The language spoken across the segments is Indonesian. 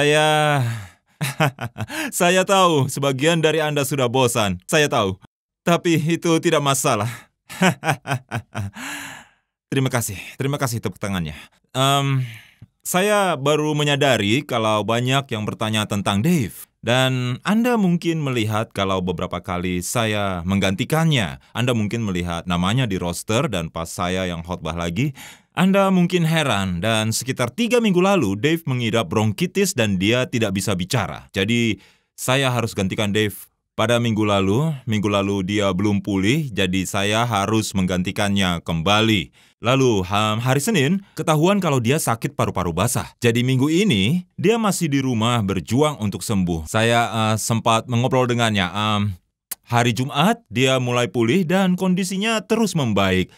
Saya... Saya tahu sebagian dari Anda sudah bosan. Saya tahu. Tapi itu tidak masalah. Terima kasih tepuk tangannya. Saya baru menyadari kalau banyak yang bertanya tentang Dave. Dan Anda mungkin melihat kalau beberapa kali saya menggantikannya. Anda mungkin melihat namanya di roster dan pas saya yang khotbah lagi, Anda mungkin heran dan sekitar 3 minggu lalu Dave mengidap bronkitis dan dia tidak bisa bicara. Jadi saya harus gantikan Dave pada minggu lalu dia belum pulih, jadi saya harus menggantikannya kembali. Lalu hari Senin ketahuan kalau dia sakit paru-paru basah. Jadi minggu ini dia masih di rumah berjuang untuk sembuh. Saya sempat mengobrol dengannya. Hari Jumat dia mulai pulih dan kondisinya terus membaik.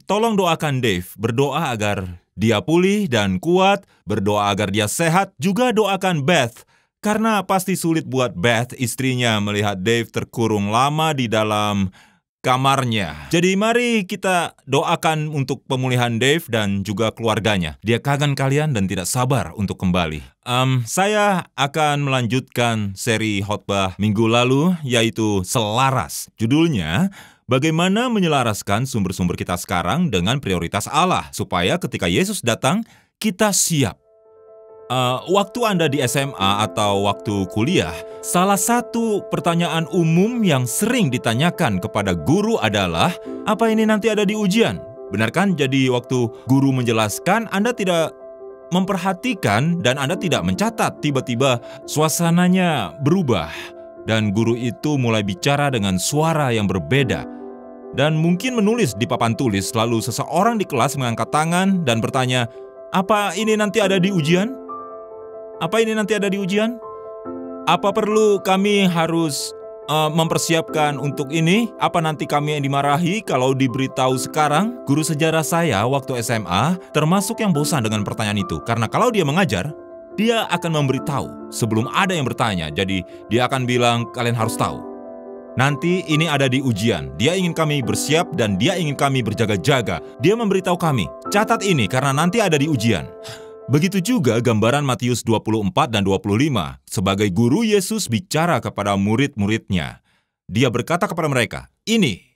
Tolong doakan Dave, berdoa agar dia pulih dan kuat, berdoa agar dia sehat, juga doakan Beth. Karena pasti sulit buat Beth, istrinya, melihat Dave terkurung lama di dalam kamarnya. Jadi mari kita doakan untuk pemulihan Dave dan juga keluarganya. Dia kangen kalian dan tidak sabar untuk kembali. Saya akan melanjutkan seri khotbah minggu lalu, yaitu Selaras. Judulnya, bagaimana menyelaraskan sumber-sumber kita sekarang dengan prioritas Allah, supaya ketika Yesus datang, kita siap. Waktu Anda di SMA atau waktu kuliah, salah satu pertanyaan umum yang sering ditanyakan kepada guru adalah, apa ini nanti ada di ujian? Benar kan? Jadi waktu guru menjelaskan, Anda tidak memperhatikan dan Anda tidak mencatat. Tiba-tiba suasananya berubah dan guru itu mulai bicara dengan suara yang berbeda. Dan mungkin menulis di papan tulis, lalu seseorang di kelas mengangkat tangan dan bertanya, apa ini nanti ada di ujian? Apa ini nanti ada di ujian? Apa perlu kami harus mempersiapkan untuk ini? Apa nanti kami yang dimarahi kalau diberitahu sekarang? Guru sejarah saya waktu SMA termasuk yang bosan dengan pertanyaan itu. Karena kalau dia mengajar, dia akan memberitahu sebelum ada yang bertanya. Jadi dia akan bilang, kalian harus tahu. Nanti ini ada di ujian. Dia ingin kami bersiap dan dia ingin kami berjaga-jaga. Dia memberitahu kami, catat ini karena nanti ada di ujian. Begitu juga gambaran Matius 24 dan 25. Sebagai guru, Yesus bicara kepada murid-muridnya. Dia berkata kepada mereka, ini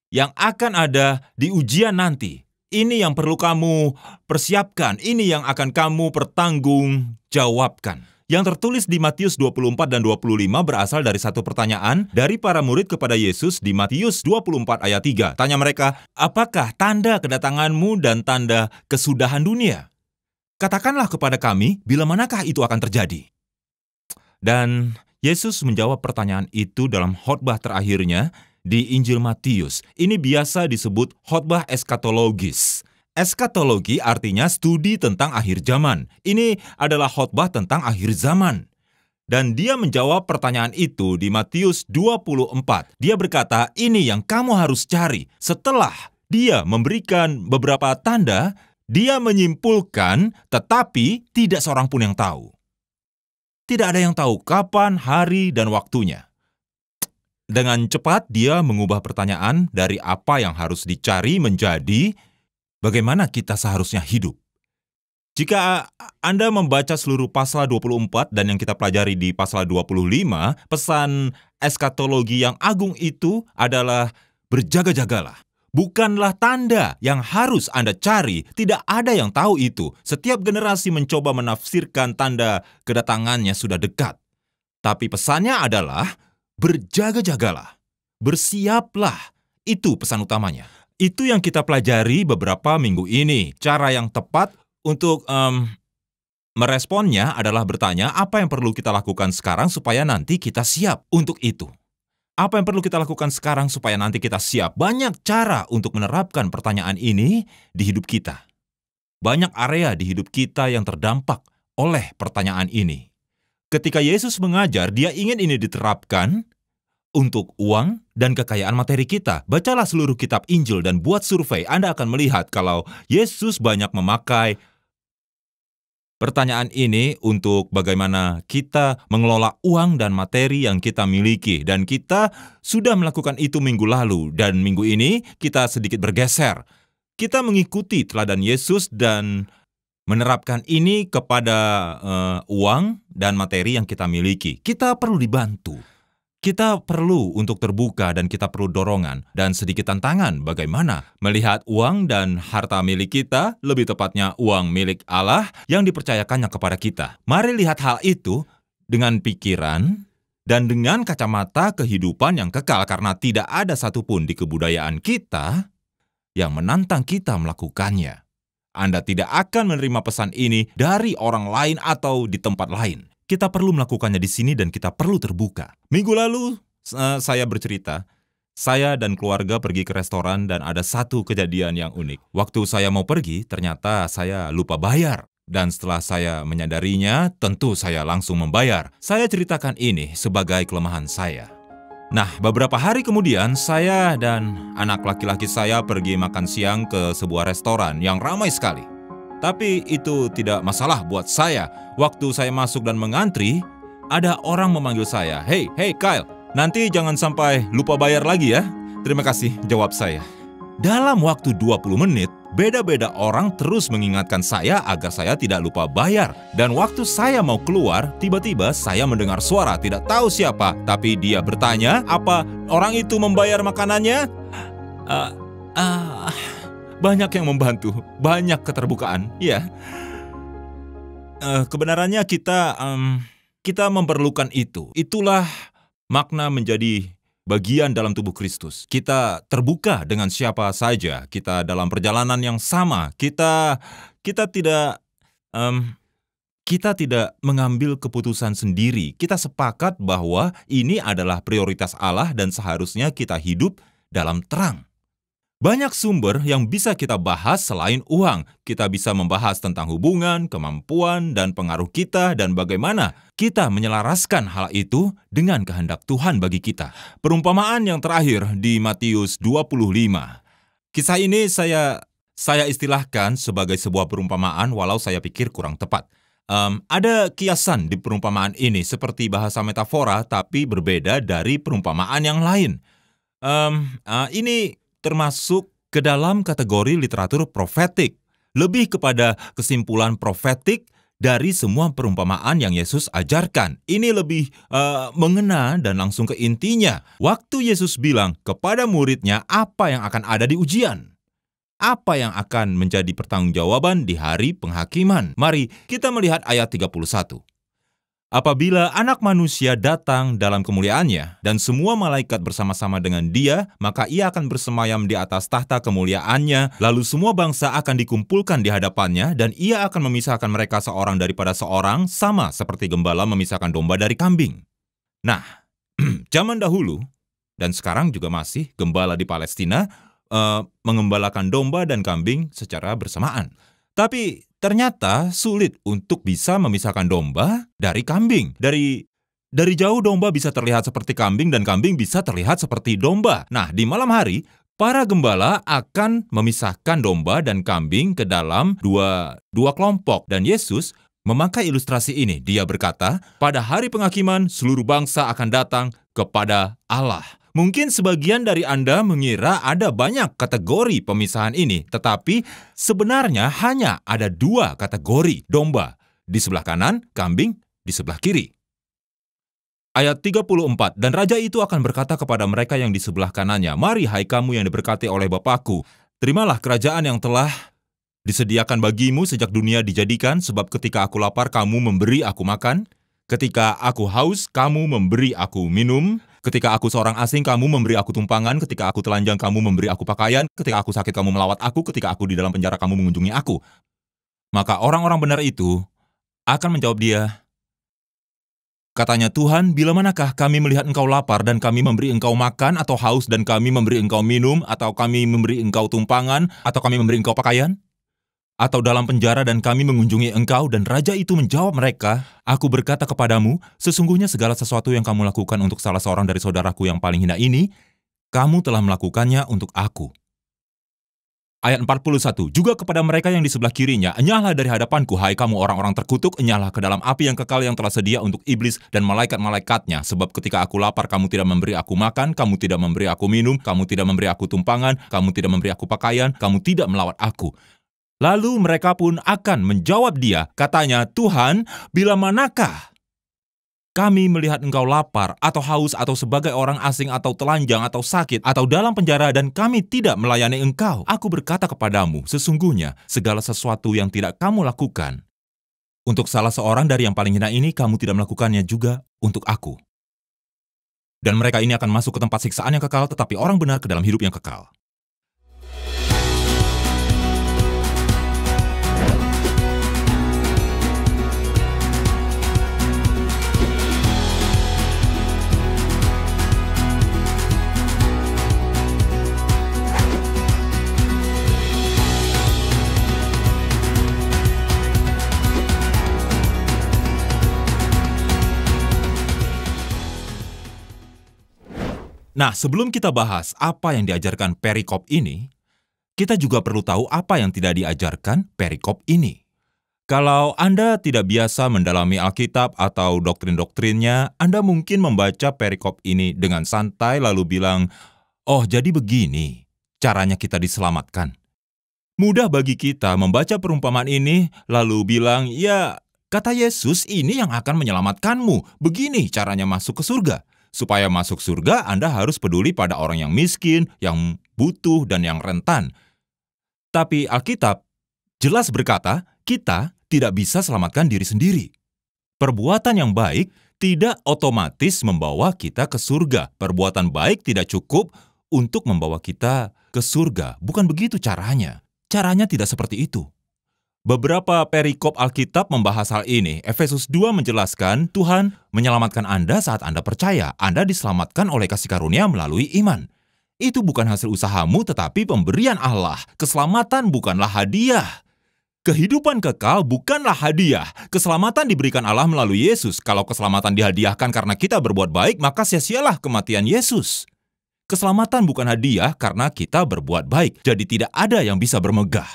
yang akan ada di ujian nanti. Ini yang perlu kamu persiapkan. Ini yang akan kamu pertanggungjawabkan. Yang tertulis di Matius 24 dan 25 berasal dari satu pertanyaan dari para murid kepada Yesus di Matius 24 ayat 3. Tanya mereka, apakah tanda kedatanganmu dan tanda kesudahan dunia? Katakanlah kepada kami, bila manakah itu akan terjadi? Dan Yesus menjawab pertanyaan itu dalam khotbah terakhirnya di Injil Matius. Ini biasa disebut khotbah eskatologis. Eskatologi artinya studi tentang akhir zaman. Ini adalah khotbah tentang akhir zaman. Dan dia menjawab pertanyaan itu di Matius 24. Dia berkata, ini yang kamu harus cari. Setelah dia memberikan beberapa tanda, dia menyimpulkan, tetapi tidak seorang pun yang tahu. Tidak ada yang tahu kapan, hari, dan waktunya. Dengan cepat, dia mengubah pertanyaan dari apa yang harus dicari menjadi bagaimana kita seharusnya hidup. Jika Anda membaca seluruh pasal 24 dan yang kita pelajari di pasal 25, pesan eskatologi yang agung itu adalah berjaga-jagalah. Bukanlah tanda yang harus Anda cari, tidak ada yang tahu itu. Setiap generasi mencoba menafsirkan tanda kedatangannya sudah dekat. Tapi pesannya adalah, berjaga-jagalah, bersiaplah. Itu pesan utamanya. Itu yang kita pelajari beberapa minggu ini. Cara yang tepat untuk meresponnya adalah bertanya, apa yang perlu kita lakukan sekarang supaya nanti kita siap untuk itu. Apa yang perlu kita lakukan sekarang supaya nanti kita siap? Banyak cara untuk menerapkan pertanyaan ini di hidup kita. Banyak area di hidup kita yang terdampak oleh pertanyaan ini. Ketika Yesus mengajar, dia ingin ini diterapkan untuk uang dan kekayaan materi kita. Bacalah seluruh kitab Injil dan buat survei. Anda akan melihat kalau Yesus banyak memakai pertanyaan ini untuk bagaimana kita mengelola uang dan materi yang kita miliki. Dan kita sudah melakukan itu minggu lalu. Dan minggu ini kita sedikit bergeser. Kita mengikuti teladan Yesus dan menerapkan ini kepada uang dan materi yang kita miliki. Kita perlu dibantu. Kita perlu untuk terbuka dan kita perlu dorongan dan sedikit tantangan bagaimana melihat uang dan harta milik kita, lebih tepatnya uang milik Allah yang dipercayakannya kepada kita. Mari lihat hal itu dengan pikiran dan dengan kacamata kehidupan yang kekal, karena tidak ada satupun di kebudayaan kita yang menantang kita melakukannya. Anda tidak akan menerima pesan ini dari orang lain atau di tempat lain. Kita perlu melakukannya di sini dan kita perlu terbuka. Minggu lalu saya bercerita, saya dan keluarga pergi ke restoran dan ada satu kejadian yang unik. Waktu saya mau pergi, ternyata saya lupa bayar. Dan setelah saya menyadarinya, tentu saya langsung membayar. Saya ceritakan ini sebagai kelemahan saya. Nah, beberapa hari kemudian, saya dan anak laki-laki saya pergi makan siang ke sebuah restoran yang ramai sekali. Tapi itu tidak masalah buat saya. Waktu saya masuk dan mengantri, ada orang memanggil saya. Hey Kyle, nanti jangan sampai lupa bayar lagi ya. Terima kasih, jawab saya. Dalam waktu 20 menit, beda-beda orang terus mengingatkan saya agar saya tidak lupa bayar. Dan waktu saya mau keluar, tiba-tiba saya mendengar suara, tidak tahu siapa. Tapi dia bertanya, apa orang itu membayar makanannya? Banyak yang membantu, banyak keterbukaan, ya. Kebenarannya kita memerlukan itu. Itulah makna menjadi bagian dalam tubuh Kristus. Kita terbuka dengan siapa saja. Kita dalam perjalanan yang sama. Kita tidak mengambil keputusan sendiri. Kita sepakat bahwa ini adalah prioritas Allah dan seharusnya kita hidup dalam terang. Banyak sumber yang bisa kita bahas selain uang. Kita bisa membahas tentang hubungan, kemampuan, dan pengaruh kita, dan bagaimana kita menyelaraskan hal itu dengan kehendak Tuhan bagi kita. Perumpamaan yang terakhir di Matius 25. Kisah ini saya istilahkan sebagai sebuah perumpamaan, walau saya pikir kurang tepat. Ada kiasan di perumpamaan ini, seperti bahasa metafora, tapi berbeda dari perumpamaan yang lain. Ini termasuk ke dalam kategori literatur profetik, lebih kepada kesimpulan profetik dari semua perumpamaan yang Yesus ajarkan. Ini lebih mengena dan langsung ke intinya. Waktu Yesus bilang kepada muridnya apa yang akan ada di ujian, apa yang akan menjadi pertanggungjawaban di hari penghakiman. Mari kita melihat ayat 31. Apabila Anak Manusia datang dalam kemuliaannya dan semua malaikat bersama-sama dengan dia, maka ia akan bersemayam di atas tahta kemuliaannya, lalu semua bangsa akan dikumpulkan di hadapannya, dan ia akan memisahkan mereka seorang daripada seorang, sama seperti gembala memisahkan domba dari kambing. Nah, zaman dahulu, dan sekarang juga masih, gembala di Palestina mengembalakan domba dan kambing secara bersamaan. Tapi ternyata sulit untuk bisa memisahkan domba dari kambing. Dari jauh domba bisa terlihat seperti kambing dan kambing bisa terlihat seperti domba. Nah, di malam hari, para gembala akan memisahkan domba dan kambing ke dalam dua kelompok. Dan Yesus memakai ilustrasi ini. Dia berkata, pada hari penghakiman seluruh bangsa akan datang kepada Allah. Mungkin sebagian dari Anda mengira ada banyak kategori pemisahan ini, tetapi sebenarnya hanya ada 2 kategori domba, di sebelah kanan, kambing di sebelah kiri. Ayat 34, dan raja itu akan berkata kepada mereka yang di sebelah kanannya, mari hai kamu yang diberkati oleh Bapakku, terimalah kerajaan yang telah disediakan bagimu sejak dunia dijadikan, sebab ketika aku lapar kamu memberi aku makan, ketika aku haus kamu memberi aku minum, ketika aku seorang asing, kamu memberi aku tumpangan. Ketika aku telanjang, kamu memberi aku pakaian. Ketika aku sakit, kamu melawat aku. Ketika aku di dalam penjara, kamu mengunjungi aku. Maka orang-orang benar itu akan menjawab dia, katanya, Tuhan, bila manakah kami melihat engkau lapar dan kami memberi engkau makan, atau haus dan kami memberi engkau minum, atau kami memberi engkau tumpangan, atau kami memberi engkau pakaian? Atau dalam penjara dan kami mengunjungi engkau? Dan raja itu menjawab mereka, aku berkata kepadamu, sesungguhnya segala sesuatu yang kamu lakukan untuk salah seorang dari saudaraku yang paling hina ini, kamu telah melakukannya untuk aku. Ayat 41, juga kepada mereka yang di sebelah kirinya, enyahlah dari hadapanku, hai kamu orang-orang terkutuk, enyahlah ke dalam api yang kekal yang telah sedia untuk iblis dan malaikat-malaikatnya. Sebab ketika aku lapar, kamu tidak memberi aku makan, kamu tidak memberi aku minum, kamu tidak memberi aku tumpangan, kamu tidak memberi aku pakaian, kamu tidak melawat aku. Lalu mereka pun akan menjawab dia, katanya, "Tuhan, bila manakah kami melihat engkau lapar, atau haus, atau sebagai orang asing, atau telanjang, atau sakit, atau dalam penjara, dan kami tidak melayani engkau? Aku berkata kepadamu, sesungguhnya segala sesuatu yang tidak kamu lakukan untuk salah seorang dari yang paling hina ini, kamu tidak melakukannya juga untuk aku." Dan mereka ini akan masuk ke tempat siksaan yang kekal, tetapi orang benar ke dalam hidup yang kekal. Nah, sebelum kita bahas apa yang diajarkan perikop ini, kita juga perlu tahu apa yang tidak diajarkan perikop ini. Kalau Anda tidak biasa mendalami Alkitab atau doktrin-doktrinnya, Anda mungkin membaca perikop ini dengan santai lalu bilang, "Oh, jadi begini caranya kita diselamatkan." Mudah bagi kita membaca perumpamaan ini lalu bilang, "Ya, kata Yesus ini yang akan menyelamatkanmu. Begini caranya masuk ke surga." Supaya masuk surga, Anda harus peduli pada orang yang miskin, yang butuh, dan yang rentan. Tapi Alkitab jelas berkata, kita tidak bisa selamatkan diri sendiri. Perbuatan yang baik tidak otomatis membawa kita ke surga. Perbuatan baik tidak cukup untuk membawa kita ke surga. Bukan begitu caranya. Caranya tidak seperti itu. Beberapa perikop Alkitab membahas hal ini. Efesus 2 menjelaskan Tuhan menyelamatkan Anda saat Anda percaya. Anda diselamatkan oleh kasih karunia melalui iman. Itu bukan hasil usahamu, tetapi pemberian Allah. Keselamatan bukanlah hadiah. Kehidupan kekal bukanlah hadiah. Keselamatan diberikan Allah melalui Yesus. Kalau keselamatan dihadiahkan karena kita berbuat baik, maka sia-sialah kematian Yesus. Keselamatan bukan hadiah karena kita berbuat baik. Jadi tidak ada yang bisa bermegah.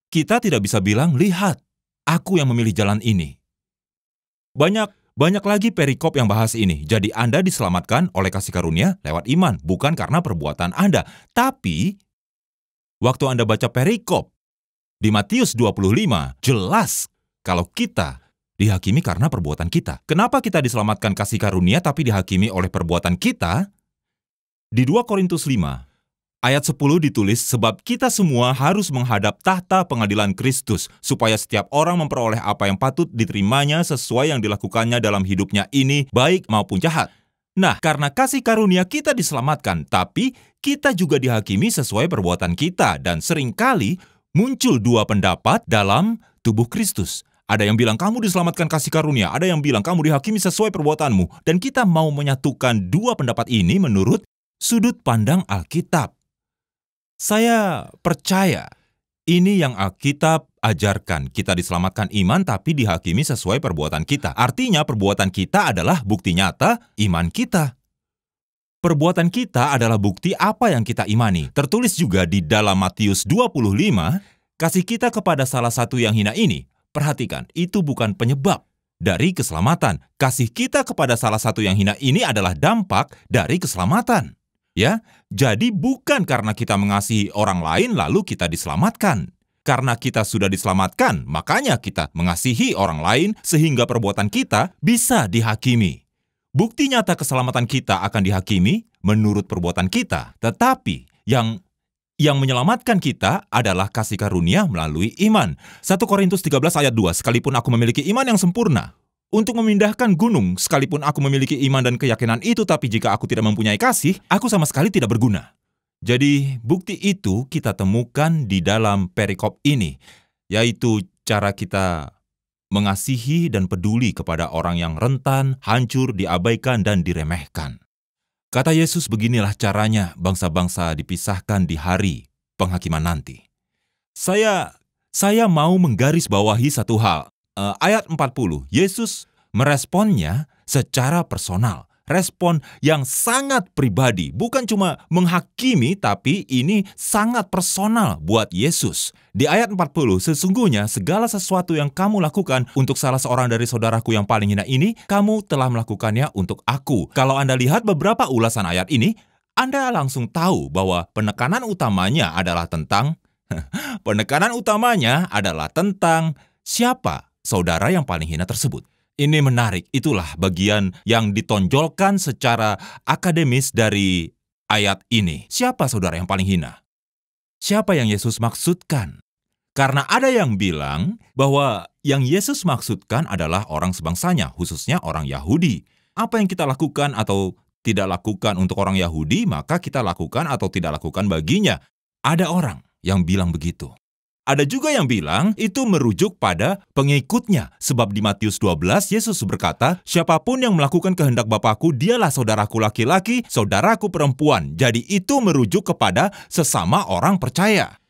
Kita tidak bisa bilang, "Lihat, aku yang memilih jalan ini." Banyak lagi perikop yang bahas ini. Jadi Anda diselamatkan oleh kasih karunia lewat iman, bukan karena perbuatan Anda. Tapi, waktu Anda baca perikop di Matius 25, jelas kalau kita dihakimi karena perbuatan kita. Kenapa kita diselamatkan kasih karunia tapi dihakimi oleh perbuatan kita? Di 2 Korintus 5, ayat 10 ditulis, "Sebab kita semua harus menghadap tahta pengadilan Kristus, supaya setiap orang memperoleh apa yang patut diterimanya sesuai yang dilakukannya dalam hidupnya ini, baik maupun jahat." Nah, karena kasih karunia kita diselamatkan, tapi kita juga dihakimi sesuai perbuatan kita, dan seringkali muncul dua pendapat dalam tubuh Kristus. Ada yang bilang kamu diselamatkan kasih karunia, ada yang bilang kamu dihakimi sesuai perbuatanmu, dan kita mau menyatukan dua pendapat ini menurut sudut pandang Alkitab. Saya percaya ini yang Alkitab ajarkan. Kita diselamatkan iman tapi dihakimi sesuai perbuatan kita. Artinya perbuatan kita adalah bukti nyata iman kita. Perbuatan kita adalah bukti apa yang kita imani. Tertulis juga di dalam Matius 25, kasih kita kepada salah satu yang hina ini. Perhatikan, itu bukan penyebab dari keselamatan. Kasih kita kepada salah satu yang hina ini adalah dampak dari keselamatan. Ya, jadi bukan karena kita mengasihi orang lain lalu kita diselamatkan. Karena kita sudah diselamatkan, makanya kita mengasihi orang lain sehingga perbuatan kita bisa dihakimi. Bukti nyata keselamatan kita akan dihakimi menurut perbuatan kita. Tetapi yang menyelamatkan kita adalah kasih karunia melalui iman. 1 Korintus 13 ayat 2, sekalipun aku memiliki iman yang sempurna untuk memindahkan gunung, sekalipun aku memiliki iman dan keyakinan itu, tapi jika aku tidak mempunyai kasih, aku sama sekali tidak berguna. Jadi, bukti itu kita temukan di dalam perikop ini, yaitu cara kita mengasihi dan peduli kepada orang yang rentan, hancur, diabaikan, dan diremehkan. Kata Yesus, beginilah caranya bangsa-bangsa dipisahkan di hari penghakiman nanti. Saya mau menggarisbawahi satu hal. Ayat 40, Yesus meresponnya secara personal. Respon yang sangat pribadi, bukan cuma menghakimi, tapi ini sangat personal buat Yesus. Di ayat 40, sesungguhnya segala sesuatu yang kamu lakukan untuk salah seorang dari saudaraku yang paling hina ini, kamu telah melakukannya untuk aku. Kalau Anda lihat beberapa ulasan ayat ini, Anda langsung tahu bahwa penekanan utamanya adalah tentang Penekanan utamanya adalah tentang siapa saudara yang paling hina tersebut. Ini menarik, itulah bagian yang ditonjolkan secara akademis dari ayat ini. Siapa saudara yang paling hina? Siapa yang Yesus maksudkan? Karena ada yang bilang bahwa yang Yesus maksudkan adalah orang sebangsanya, khususnya orang Yahudi. Apa yang kita lakukan atau tidak lakukan untuk orang Yahudi, maka kita lakukan atau tidak lakukan baginya. Ada orang yang bilang begitu. Ada juga yang bilang itu merujuk pada pengikutnya. Sebab di Matius 12, Yesus berkata, siapapun yang melakukan kehendak Bapakku, dialah saudaraku laki-laki, saudaraku perempuan. Jadi itu merujuk kepada sesama orang percaya.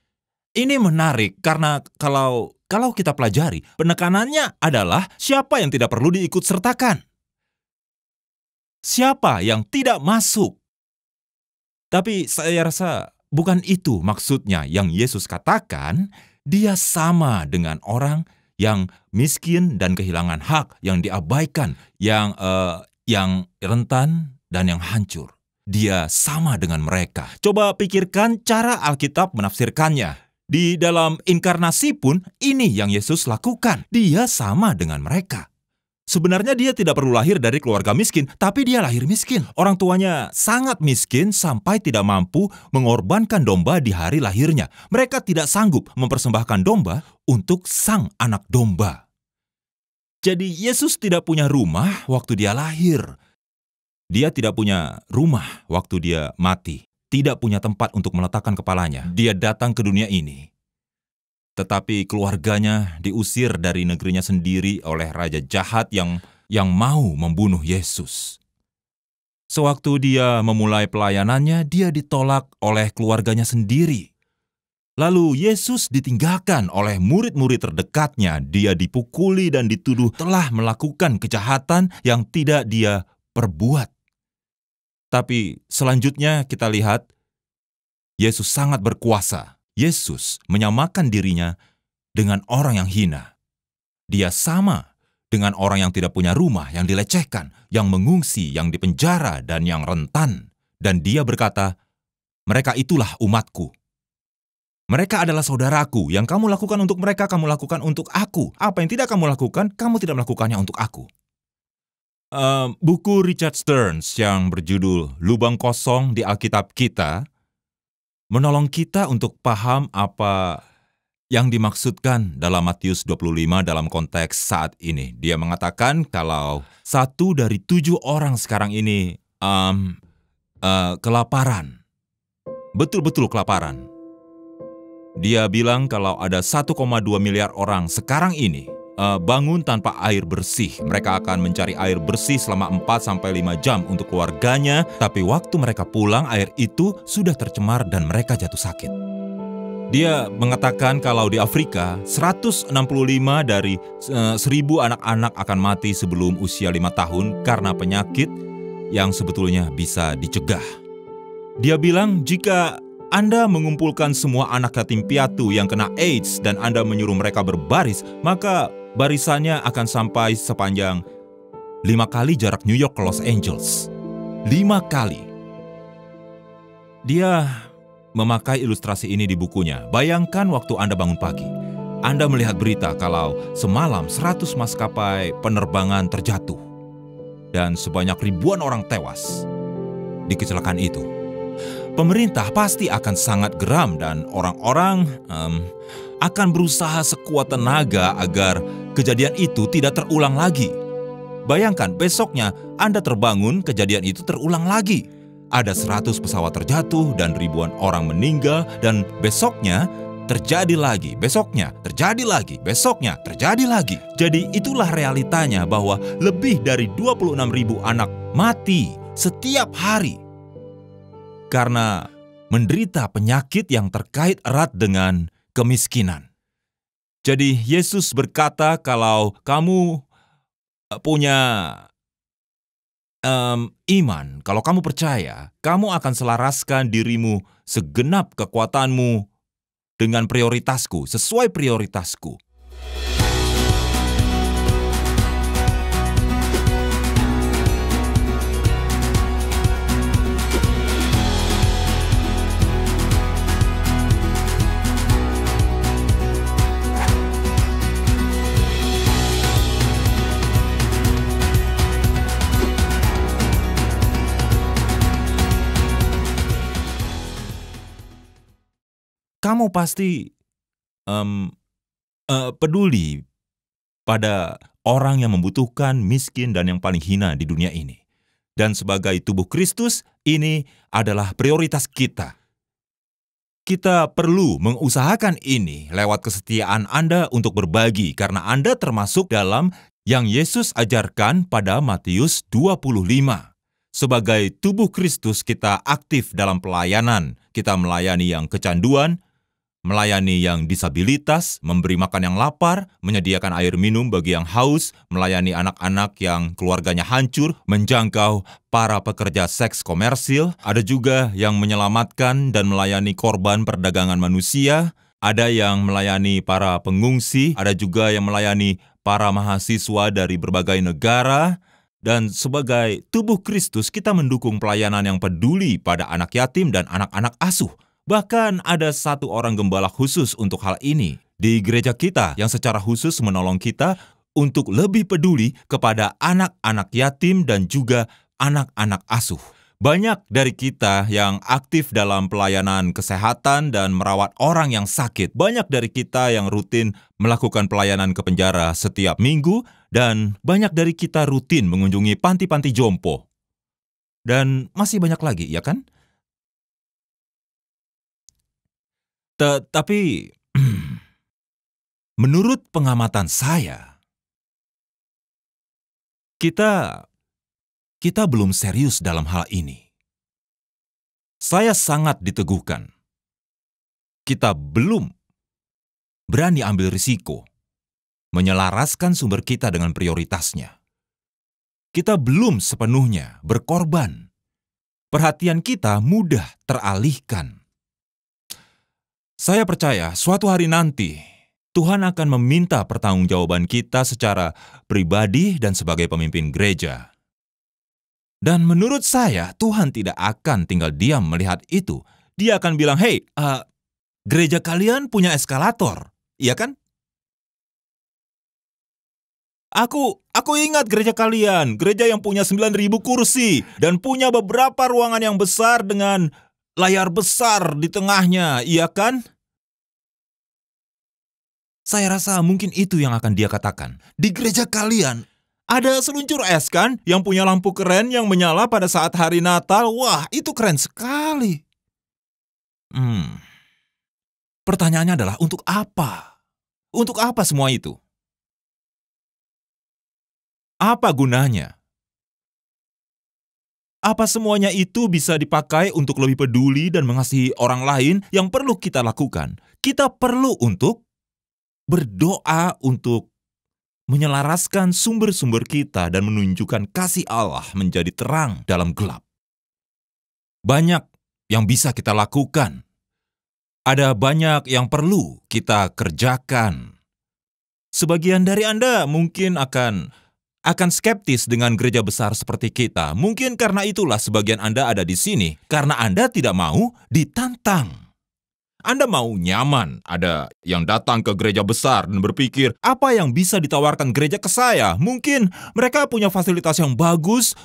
Ini menarik karena kalau kita pelajari, penekanannya adalah siapa yang tidak perlu diikut sertakan. Siapa yang tidak masuk. Tapi saya rasa bukan itu maksudnya yang Yesus katakan, dia sama dengan orang yang miskin dan kehilangan hak, yang diabaikan, yang rentan dan yang hancur. Dia sama dengan mereka. Coba pikirkan cara Alkitab menafsirkannya. Di dalam inkarnasi pun ini yang Yesus lakukan. Dia sama dengan mereka. Sebenarnya dia tidak perlu lahir dari keluarga miskin, tapi dia lahir miskin. Orang tuanya sangat miskin sampai tidak mampu mengorbankan domba di hari lahirnya. Mereka tidak sanggup mempersembahkan domba untuk sang anak domba. Jadi Yesus tidak punya rumah waktu dia lahir. Dia tidak punya rumah waktu dia mati. Tidak punya tempat untuk meletakkan kepalanya. Dia datang ke dunia ini. Tetapi keluarganya diusir dari negerinya sendiri oleh raja jahat yang mau membunuh Yesus. Sewaktu dia memulai pelayanannya, dia ditolak oleh keluarganya sendiri. Lalu Yesus ditinggalkan oleh murid-murid terdekatnya. Dia dipukuli dan dituduh telah melakukan kejahatan yang tidak dia perbuat. Tapi selanjutnya kita lihat, Yesus sangat berkuasa. Yesus menyamakan dirinya dengan orang yang hina. Dia sama dengan orang yang tidak punya rumah, yang dilecehkan, yang mengungsi, yang dipenjara, dan yang rentan. Dan dia berkata, mereka itulah umatku. Mereka adalah saudaraku. Yang kamu lakukan untuk mereka, kamu lakukan untuk aku. Apa yang tidak kamu lakukan, kamu tidak melakukannya untuk aku. Buku Richard Stearns yang berjudul Lubang Kosong di Alkitab Kita menolong kita untuk paham apa yang dimaksudkan dalam Matius 25 dalam konteks saat ini. Dia mengatakan kalau 1 dari 7 orang sekarang ini kelaparan. Betul-betul kelaparan. Dia bilang kalau ada 1,2 miliar orang sekarang ini bangun tanpa air bersih. Mereka akan mencari air bersih selama 4-5 jam untuk keluarganya, tapi waktu mereka pulang, air itu sudah tercemar dan mereka jatuh sakit. Dia mengatakan kalau di Afrika, 165 dari 1.000 anak-anak akan mati sebelum usia 5 tahun karena penyakit yang sebetulnya bisa dicegah. Dia bilang jika Anda mengumpulkan semua anak yatim piatu yang kena AIDS dan Anda menyuruh mereka berbaris, maka barisannya akan sampai sepanjang 5 kali jarak New York ke Los Angeles. 5 kali. Dia memakai ilustrasi ini di bukunya. Bayangkan waktu Anda bangun pagi. Anda melihat berita kalau semalam 100 maskapai penerbangan terjatuh. Dan sebanyak ribuan orang tewas di kecelakaan itu. Pemerintah pasti akan sangat geram dan orang-orang akan berusaha sekuat tenaga agar kejadian itu tidak terulang lagi. Bayangkan besoknya Anda terbangun, kejadian itu terulang lagi. Ada 100 pesawat terjatuh dan ribuan orang meninggal dan besoknya terjadi lagi, besoknya terjadi lagi, besoknya terjadi lagi. Jadi itulah realitanya bahwa lebih dari 26.000 anak mati setiap hari karena menderita penyakit yang terkait erat dengan kemiskinan. Jadi Yesus berkata kalau kamu punya iman, kalau kamu percaya, kamu akan selaraskan dirimu segenap kekuatanmu dengan prioritasku, sesuai prioritasku. kamu pasti peduli pada orang yang membutuhkan, miskin, dan yang paling hina di dunia ini. Dan sebagai tubuh Kristus, ini adalah prioritas kita. Kita perlu mengusahakan ini lewat kesetiaan Anda untuk berbagi, karena Anda termasuk dalam yang Yesus ajarkan pada Matius 25. Sebagai tubuh Kristus, kita aktif dalam pelayanan. Kita melayani yang kecanduan, melayani yang disabilitas, memberi makan yang lapar, menyediakan air minum bagi yang haus, melayani anak-anak yang keluarganya hancur, menjangkau para pekerja seks komersil, ada juga yang menyelamatkan dan melayani korban perdagangan manusia, ada yang melayani para pengungsi, ada juga yang melayani para mahasiswa dari berbagai negara, dan sebagai tubuh Kristus kita mendukung pelayanan yang peduli pada anak yatim dan anak-anak asuh. Bahkan ada satu orang gembala khusus untuk hal ini di gereja kita yang secara khusus menolong kita untuk lebih peduli kepada anak-anak yatim dan juga anak-anak asuh. Banyak dari kita yang aktif dalam pelayanan kesehatan dan merawat orang yang sakit. Banyak dari kita yang rutin melakukan pelayanan ke penjara setiap minggu, dan banyak dari kita rutin mengunjungi panti-panti jompo. Dan masih banyak lagi, ya kan? Tetapi, menurut pengamatan saya, kita belum serius dalam hal ini. Saya sangat diteguhkan. Kita belum berani ambil risiko, menyelaraskan sumber kita dengan prioritasnya. Kita belum sepenuhnya berkorban. Perhatian kita mudah teralihkan. Saya percaya suatu hari nanti, Tuhan akan meminta pertanggungjawaban kita secara pribadi dan sebagai pemimpin gereja. Dan menurut saya, Tuhan tidak akan tinggal diam melihat itu. Dia akan bilang, "Hey, gereja kalian punya eskalator, iya kan? Aku ingat gereja kalian, gereja yang punya 9.000 kursi, dan punya beberapa ruangan yang besar dengan layar besar di tengahnya, iya kan?" Saya rasa mungkin itu yang akan dia katakan. Di gereja kalian ada seluncur es kan, yang punya lampu keren yang menyala pada saat hari Natal. Wah, itu keren sekali. Pertanyaannya adalah, untuk apa? Untuk apa semua itu? Apa gunanya? Apa semuanya itu bisa dipakai untuk lebih peduli dan mengasihi orang lain? Yang perlu kita lakukan, kita perlu untuk berdoa untuk menyelaraskan sumber-sumber kita dan menunjukkan kasih Allah menjadi terang dalam gelap. Banyak yang bisa kita lakukan. Ada banyak yang perlu kita kerjakan. Sebagian dari Anda mungkin akan skeptis dengan gereja besar seperti kita. Mungkin karena itulah sebagian Anda ada di sini, karena Anda tidak mau ditantang. Anda mau nyaman. Ada yang datang ke gereja besar dan berpikir, apa yang bisa ditawarkan gereja ke saya? Mungkin mereka punya fasilitas yang bagus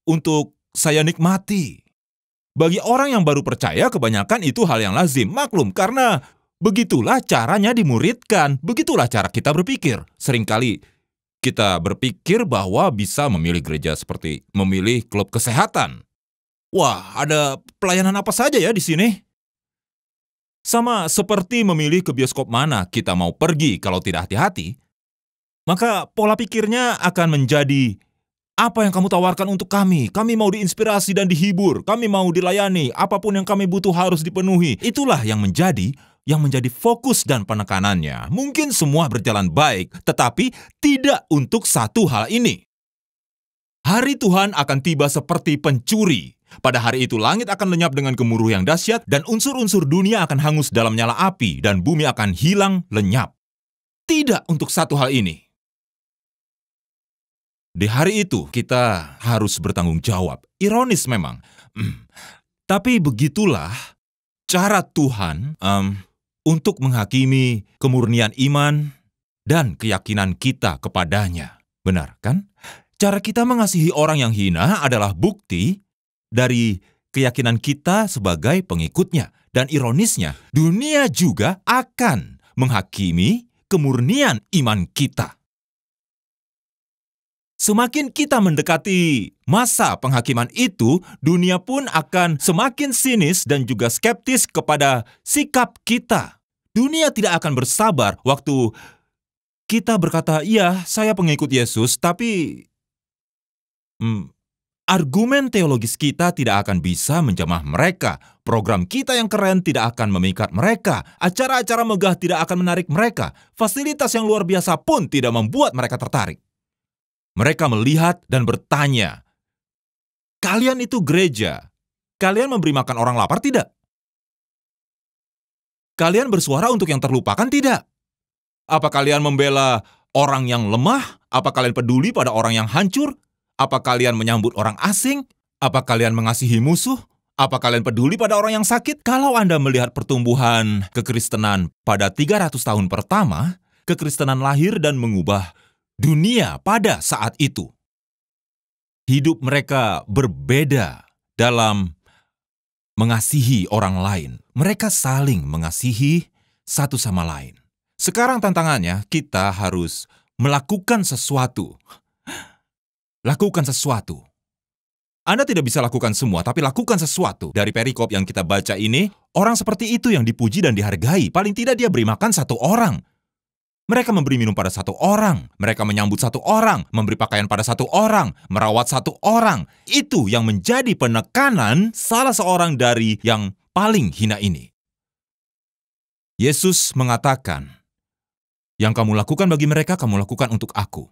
untuk saya nikmati. Bagi orang yang baru percaya, kebanyakan itu hal yang lazim. Maklum, karena begitulah caranya dimuridkan. Begitulah cara kita berpikir. Seringkali kita berpikir bahwa bisa memilih gereja seperti memilih klub kesehatan. Wah, ada pelayanan apa saja ya di sini? Sama seperti memilih ke bioskop mana kita mau pergi kalau tidak hati-hati, maka pola pikirnya akan menjadi, apa yang kamu tawarkan untuk kami? Kami mau diinspirasi dan dihibur, kami mau dilayani, apapun yang kami butuh harus dipenuhi. Itulah yang menjadi fokus dan penekanannya. Mungkin semua berjalan baik, tetapi tidak untuk satu hal ini. Hari Tuhan akan tiba seperti pencuri. Pada hari itu langit akan lenyap dengan gemuruh yang dahsyat, dan unsur-unsur dunia akan hangus dalam nyala api, dan bumi akan hilang lenyap. Tidak untuk satu hal ini. Di hari itu kita harus bertanggung jawab. Ironis memang. Tapi begitulah cara Tuhan untuk menghakimi kemurnian iman dan keyakinan kita kepadanya. Benar kan? Cara kita mengasihi orang yang hina adalah bukti dari keyakinan kita sebagai pengikutnya. Dan ironisnya, dunia juga akan menghakimi kemurnian iman kita. Semakin kita mendekati masa penghakiman itu, dunia pun akan semakin sinis dan juga skeptis kepada sikap kita. Dunia tidak akan bersabar waktu kita berkata, "Iya, saya pengikut Yesus," tapi argumen teologis kita tidak akan bisa menjamah mereka. Program kita yang keren tidak akan memikat mereka. Acara-acara megah tidak akan menarik mereka. Fasilitas yang luar biasa pun tidak membuat mereka tertarik. Mereka melihat dan bertanya, "Kalian itu gereja. Kalian memberi makan orang lapar tidak? Kalian bersuara untuk yang terlupakan tidak? Apa kalian membela orang yang lemah? Apa kalian peduli pada orang yang hancur? Apa kalian menyambut orang asing? Apa kalian mengasihi musuh? Apa kalian peduli pada orang yang sakit?" Kalau Anda melihat pertumbuhan kekristenan pada 300 tahun pertama, kekristenan lahir dan mengubah dunia pada saat itu. Hidup mereka berbeda dalam mengasihi orang lain. Mereka saling mengasihi satu sama lain. Sekarang tantangannya, kita harus melakukan sesuatu. Lakukan sesuatu. Anda tidak bisa lakukan semua, tapi lakukan sesuatu. Dari perikop yang kita baca ini, orang seperti itu yang dipuji dan dihargai. Paling tidak dia beri makan satu orang. Mereka memberi minum pada satu orang. Mereka menyambut satu orang. Memberi pakaian pada satu orang. Merawat satu orang. Itu yang menjadi penekanan salah seorang dari yang paling hina ini. Yesus mengatakan, "Yang kamu lakukan bagi mereka, kamu lakukan untuk aku."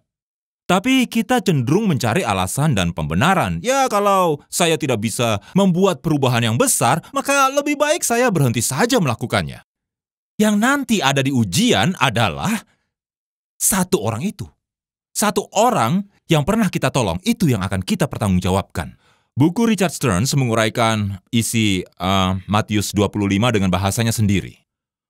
Tapi kita cenderung mencari alasan dan pembenaran. Ya, kalau saya tidak bisa membuat perubahan yang besar, maka lebih baik saya berhenti saja melakukannya. Yang nanti ada di ujian adalah satu orang itu. Satu orang yang pernah kita tolong, itu yang akan kita pertanggungjawabkan. Buku Richard Stearns menguraikan isi Matius 25 dengan bahasanya sendiri.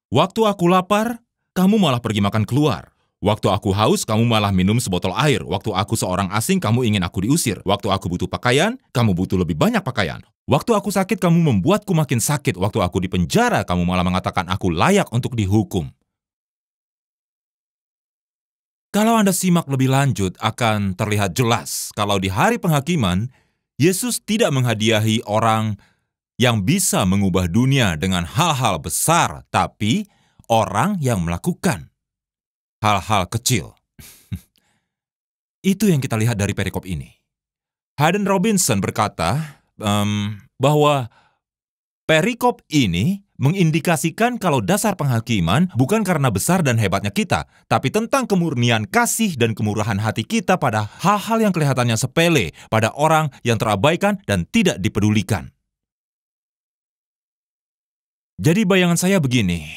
"Waktu aku lapar, kamu malah pergi makan keluar. Waktu aku haus, kamu malah minum sebotol air. Waktu aku seorang asing, kamu ingin aku diusir. Waktu aku butuh pakaian, kamu butuh lebih banyak pakaian. Waktu aku sakit, kamu membuatku makin sakit. Waktu aku di penjara, kamu malah mengatakan aku layak untuk dihukum." Kalau Anda simak lebih lanjut, akan terlihat jelas kalau di hari penghakiman, Yesus tidak menghadiahi orang yang bisa mengubah dunia dengan hal-hal besar, tapi orang yang melakukan hal-hal kecil. Itu yang kita lihat dari perikop ini. Haddon Robinson berkata bahwa perikop ini mengindikasikan kalau dasar penghakiman bukan karena besar dan hebatnya kita, tapi tentang kemurnian kasih dan kemurahan hati kita pada hal-hal yang kelihatannya sepele, pada orang yang terabaikan dan tidak dipedulikan. Jadi bayangan saya begini.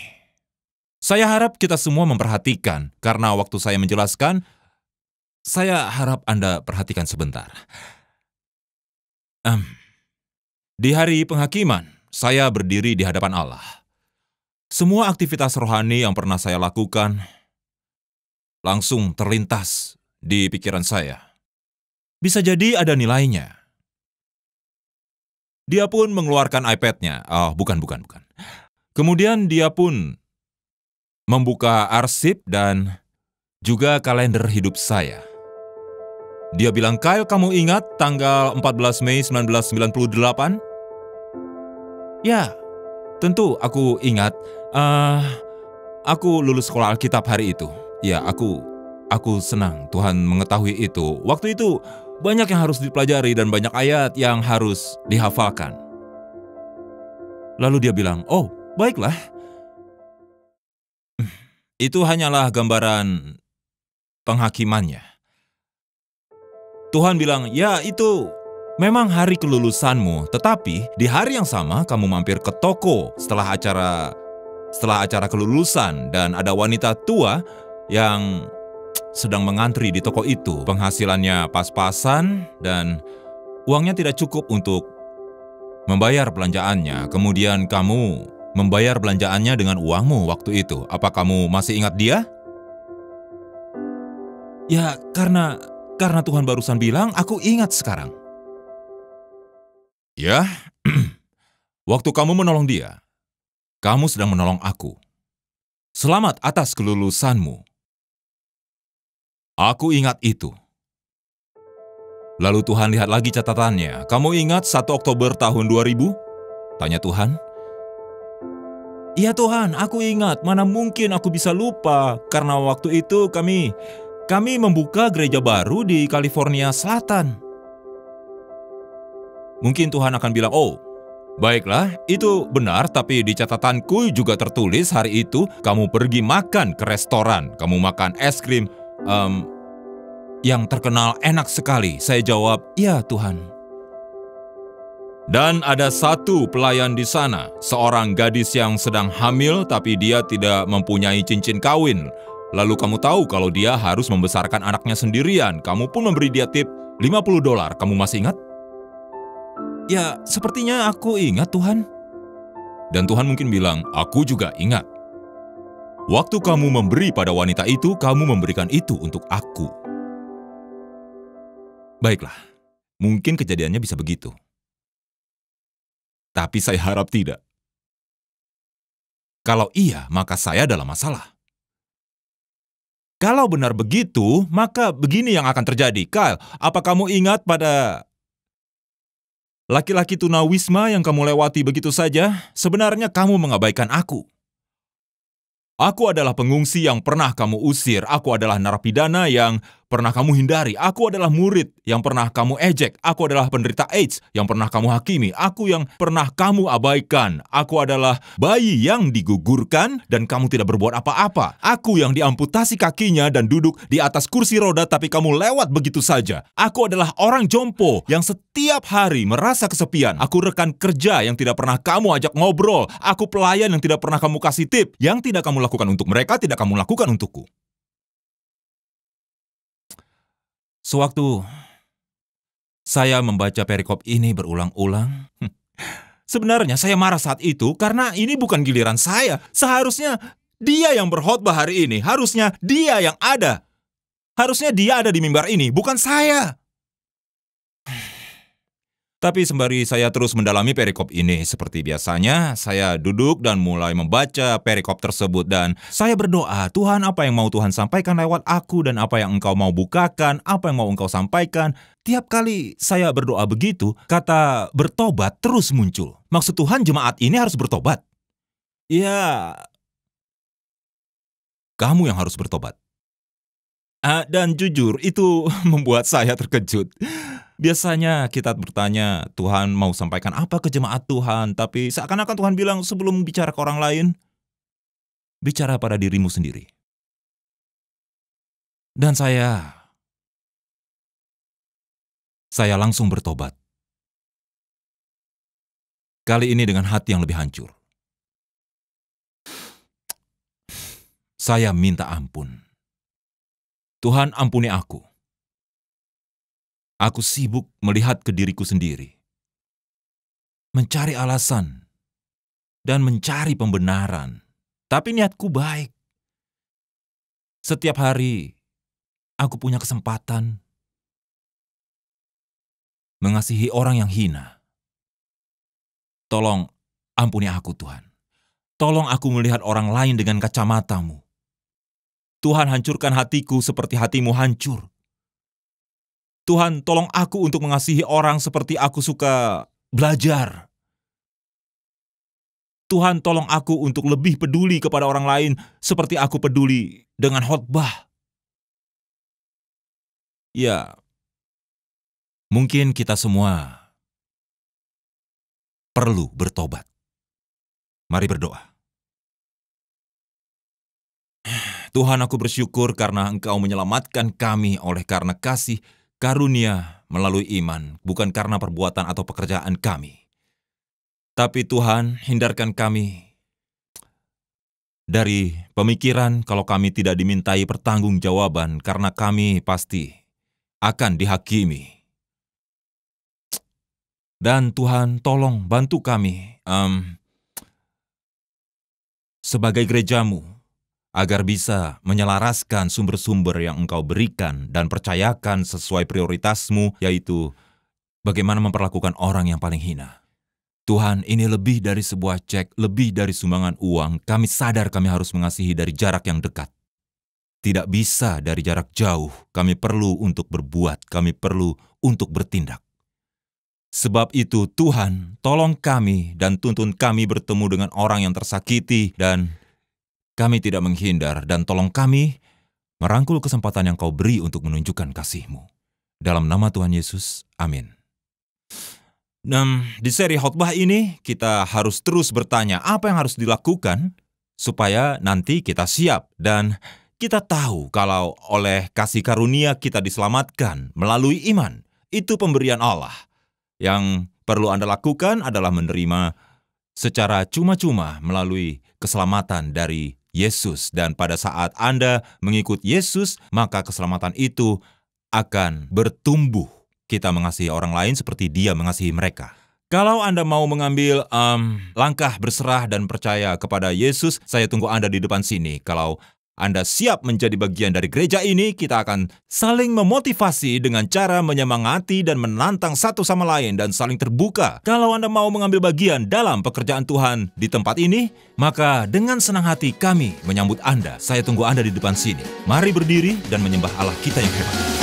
Saya harap kita semua memperhatikan, karena waktu saya menjelaskan, saya harap Anda perhatikan sebentar. Di hari penghakiman, saya berdiri di hadapan Allah. Semua aktivitas rohani yang pernah saya lakukan langsung terlintas di pikiran saya. Bisa jadi ada nilainya. Dia pun mengeluarkan iPad-nya. Bukan. Kemudian dia pun membuka arsip dan juga kalender hidup saya. Dia bilang, "Kyle, kamu ingat tanggal 14 Mei 1998? Ya, tentu aku ingat. Aku lulus sekolah Alkitab hari itu. Ya, aku senang Tuhan mengetahui itu. Waktu itu banyak yang harus dipelajari dan banyak ayat yang harus dihafalkan." Lalu dia bilang, "Oh, baiklah." Itu hanyalah gambaran penghakimannya. Tuhan bilang, "Ya, itu memang hari kelulusanmu, tetapi di hari yang sama kamu mampir ke toko setelah acara kelulusan dan ada wanita tua yang sedang mengantri di toko itu. Penghasilannya pas-pasan dan uangnya tidak cukup untuk membayar belanjaannya. Kemudian kamu membayar belanjaannya dengan uangmu waktu itu. Apa kamu masih ingat dia?" "Ya, karena Tuhan barusan bilang, aku ingat sekarang." "Ya, Waktu kamu menolong dia, kamu sedang menolong aku. Selamat atas kelulusanmu. Aku ingat itu. Lalu Tuhan lihat lagi catatannya. Kamu ingat 1 Oktober tahun 2000? Tanya Tuhan. Iya Tuhan, aku ingat. Mana mungkin aku bisa lupa. Karena waktu itu kami membuka gereja baru di California Selatan. Mungkin Tuhan akan bilang, oh, baiklah, itu benar, tapi di catatanku juga tertulis hari itu kamu pergi makan ke restoran. Kamu makan es krim yang terkenal enak sekali. Saya jawab, iya Tuhan. Dan ada satu pelayan di sana, seorang gadis yang sedang hamil tapi dia tidak mempunyai cincin kawin. Lalu kamu tahu kalau dia harus membesarkan anaknya sendirian. Kamu pun memberi dia tip $50. Kamu masih ingat? Ya, sepertinya aku ingat Tuhan. Dan Tuhan mungkin bilang, aku juga ingat. Waktu kamu memberi pada wanita itu, kamu memberikan itu untuk aku. Baiklah, mungkin kejadiannya bisa begitu. Tapi saya harap tidak. Kalau iya, maka saya dalam masalah. Kalau benar begitu, maka begini yang akan terjadi. Kyle, apa kamu ingat pada laki-laki tunawisma yang kamu lewati begitu saja? Sebenarnya kamu mengabaikan aku. Aku adalah pengungsi yang pernah kamu usir. Aku adalah narapidana yang pernah kamu hindari. Aku adalah murid yang pernah kamu ejek. Aku adalah penderita AIDS yang pernah kamu hakimi. Aku yang pernah kamu abaikan. Aku adalah bayi yang digugurkan dan kamu tidak berbuat apa-apa. Aku yang diamputasi kakinya dan duduk di atas kursi roda tapi kamu lewat begitu saja. Aku adalah orang jompo yang setiap hari merasa kesepian. Aku rekan kerja yang tidak pernah kamu ajak ngobrol. Aku pelayan yang tidak pernah kamu kasih tip. Yang tidak kamu lakukan untuk mereka, tidak kamu lakukan untukku. Sewaktu saya membaca perikop ini berulang-ulang, sebenarnya saya marah saat itu karena ini bukan giliran saya. Seharusnya dia yang berkhotbah hari ini. Harusnya dia yang ada. Harusnya dia ada di mimbar ini, bukan saya. Tapi sembari saya terus mendalami perikop ini, seperti biasanya, saya duduk dan mulai membaca perikop tersebut dan saya berdoa, Tuhan, apa yang mau Tuhan sampaikan lewat aku dan apa yang Engkau mau bukakan, apa yang mau Engkau sampaikan. Tiap kali saya berdoa begitu, kata bertobat terus muncul. Maksud Tuhan jemaat ini harus bertobat. Ya, kamu yang harus bertobat. Dan jujur, itu membuat saya terkejut. Biasanya kita bertanya, Tuhan mau sampaikan apa ke jemaat Tuhan, tapi seakan-akan Tuhan bilang sebelum bicara ke orang lain, bicara pada dirimu sendiri. Dan saya langsung bertobat. Kali ini dengan hati yang lebih hancur. Saya minta ampun. Tuhan ampuni aku. Aku sibuk melihat ke diriku sendiri. Mencari alasan dan mencari pembenaran. Tapi niatku baik. Setiap hari aku punya kesempatan mengasihi orang yang hina. Tolong ampuni aku, Tuhan. Tolong aku melihat orang lain dengan kacamatamu. Tuhan, hancurkan hatiku seperti hatimu hancur. Tuhan, tolong aku untuk mengasihi orang seperti aku suka belajar. Tuhan, tolong aku untuk lebih peduli kepada orang lain seperti aku peduli dengan khotbah. Ya, mungkin kita semua perlu bertobat. Mari berdoa. Tuhan, aku bersyukur karena Engkau menyelamatkan kami oleh karena kasih karunia melalui iman, bukan karena perbuatan atau pekerjaan kami. Tapi Tuhan, hindarkan kami dari pemikiran kalau kami tidak dimintai pertanggungjawaban karena kami pasti akan dihakimi. Dan Tuhan, tolong bantu kami sebagai gerejamu, agar bisa menyelaraskan sumber-sumber yang Engkau berikan dan percayakan sesuai prioritasmu, yaitu bagaimana memperlakukan orang yang paling hina. Tuhan, ini lebih dari sebuah cek, lebih dari sumbangan uang. Kami sadar kami harus mengasihi dari jarak yang dekat. Tidak bisa dari jarak jauh. Kami perlu untuk berbuat, kami perlu untuk bertindak. Sebab itu Tuhan, tolong kami dan tuntun kami bertemu dengan orang yang tersakiti, dan kami tidak menghindar, dan tolong kami merangkul kesempatan yang Kau beri untuk menunjukkan kasih-Mu. Dalam nama Tuhan Yesus, amin. Di seri khotbah ini, kita harus terus bertanya apa yang harus dilakukan supaya nanti kita siap dan kita tahu kalau oleh kasih karunia kita diselamatkan melalui iman. Itu pemberian Allah. Yang perlu Anda lakukan adalah menerima secara cuma-cuma melalui keselamatan dari Yesus. Dan pada saat Anda mengikut Yesus, maka keselamatan itu akan bertumbuh. Kita mengasihi orang lain seperti Dia mengasihi mereka. Kalau Anda mau mengambil langkah berserah dan percaya kepada Yesus, saya tunggu Anda di depan sini. Kalau Anda siap menjadi bagian dari gereja ini, kita akan saling memotivasi dengan cara menyemangati dan menantang satu sama lain dan saling terbuka. Kalau Anda mau mengambil bagian dalam pekerjaan Tuhan di tempat ini, maka dengan senang hati kami menyambut Anda. Saya tunggu Anda di depan sini. Mari berdiri dan menyembah Allah kita yang hebat.